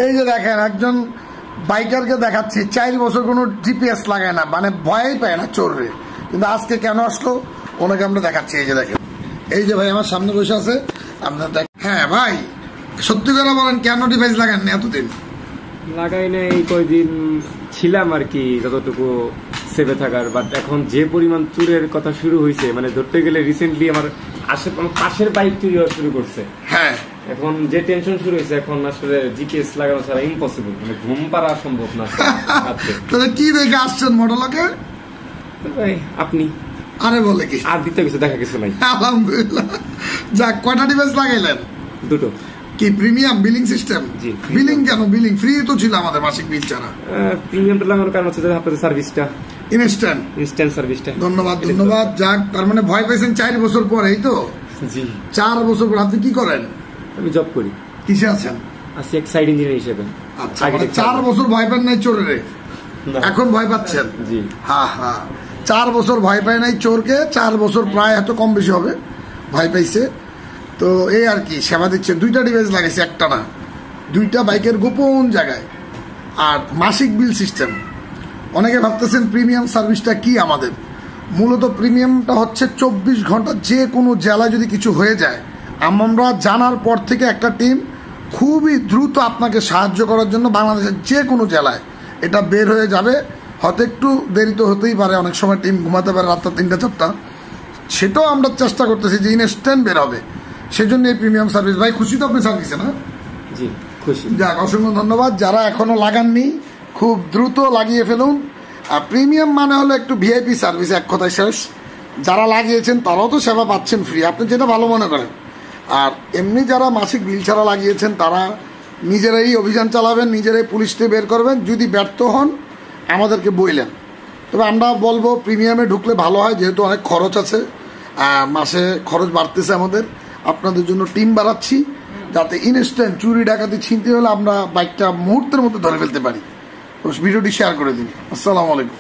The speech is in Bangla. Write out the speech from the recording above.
এই যে দেখেন একজন বাইকারকে দেখাচ্ছি 4 বছর কোনো জিপিএস লাগায় না, মানে ভয়ই পায় না চোররে, কিন্তু আজকে কেন আসলো ওনাকে আমরা দেখাচ্ছি। এই যে দেখেন, এই যে ভাই আমার সামনে বসে আছে আপনার। হ্যাঁ ভাই, সত্যি করে বলেন কেন ডিভাইস লাগাননি এতদিন? লাগাই না, এই কয়দিন ছিলাম আর কি যতটুকু সেভে থাকার, বাট এখন যে পরিমাণ চুরের কথা শুরু হয়েছে, মানে ধরতে গেলে রিসেন্টলি আমার পাশের বাইক চুরি হওয়া শুরু করছে। হ্যাঁ, এখন যে টেনশন শুরু হয়েছে, এখন আসলে জিপিএস লাগানো ছাড়া ইম্পসিবল, মানে ঘুম পাড়া সম্ভব না। তাহলে কি দেখে আসছেন মোটরলাকে? আপনি আরে বলে কি, আর দ্বিতীয় কিছু দেখা কিছু নাই। আলহামদুলিল্লাহ। যাক, কয়টা ডিভাইস লাগাইলেন? দুটো। কি প্রিমিয়াম বিলিং সিস্টেম? জি। বিলিং কেন? বিলিং ফ্রি তো ছিল আমাদের মাসিক বিল ছাড়া। প্রিমিয়ামটা লাগানোর কারণ হচ্ছে আপনাদের সার্ভিসটা ইনস্ট্যান্ট সার্ভিসটা। ধন্যবাদ ধন্যবাদ। যাক, তার মানে ভয় পাইছেন 4 বছর পরে, এই তো? জি, 4 বছর পর। আপনি কি করেন? আমি জব করি। কিসে আছেন? আছি এক সাইড ইঞ্জিনিয়ার হিসেবে। আচ্ছা, 4 বছর ভয় পান নাই চোরের, এখন ভয় পাচ্ছেন? জি। হ্যাঁ হ্যাঁ, 4 বছর ভয় পায় নাই চোরকে, 4 বছর প্রায় এত কম বেশি হবে ভয় পাইছে। তো এই আর কি সেবা দিচ্ছে। 2টা ডিভাইস লাগাইছে, একটা না, 2টা বাইকের গোপন জায়গায়। আর মাসিক বিল সিস্টেম। অনেকে ভাবতেছেন প্রিমিয়াম সার্ভিসটা কি আমাদের। মূলত প্রিমিয়ামটা হচ্ছে 24 ঘন্টা যে কোনো জেলায় যদি কিছু হয়ে যায়, আমরা জানার পর থেকে একটা টিম খুবই দ্রুত আপনাকে সাহায্য করার জন্য বাংলাদেশের যে কোনো জেলায় এটা বের হয়ে যাবে। হয়তো একটু দেরি তো হতেই পারে, অনেক সময় টিম ঘুমাতে পারে রাত 3টা 4টা, সেটাও আমরা চেষ্টা করতেছি যে ইনস্ট্যান্ট বের হবে। সেজন্য এই প্রিমিয়াম সার্ভিস। ভাই খুশি তো আপনি সার্ভিসে? না জি খুশি। যাক, অসংখ্য ধন্যবাদ। যারা এখনো লাগাননি খুব দ্রুত লাগিয়ে ফেলুন। আর প্রিমিয়াম মানে হলো একটু ভিআইপি সার্ভিস, এক কথায় শেষ। যারা লাগিয়েছেন তারাও তো সেবা পাচ্ছেন ফ্রি, আপনি যেটা ভালো মনে করেন। আর এমনি যারা মাসিক বিল ছাড়া লাগিয়েছেন তারা নিজেরাই অভিযান চালাবেন, নিজেরাই পুলিশকে বের করবেন। যদি ব্যর্থ হন আমাদেরকে বললেন। তবে আমরা বলবো প্রিমিয়ামে ঢুকলে ভালো হয়, যেহেতু অনেক খরচ আছে, মাসে খরচ বাড়তেছে আমাদের। আপনাদের জন্য টিম বাড়াচ্ছি যাতে ইনস্ট্যান্ট চুরি ডাকাতি ছিনতে হলে আমরা বাইকটা মুহূর্তের মধ্যে ধরে ফেলতে পারি। ভিডিওটি শেয়ার করে দিন। আসসালামু আলাইকুম।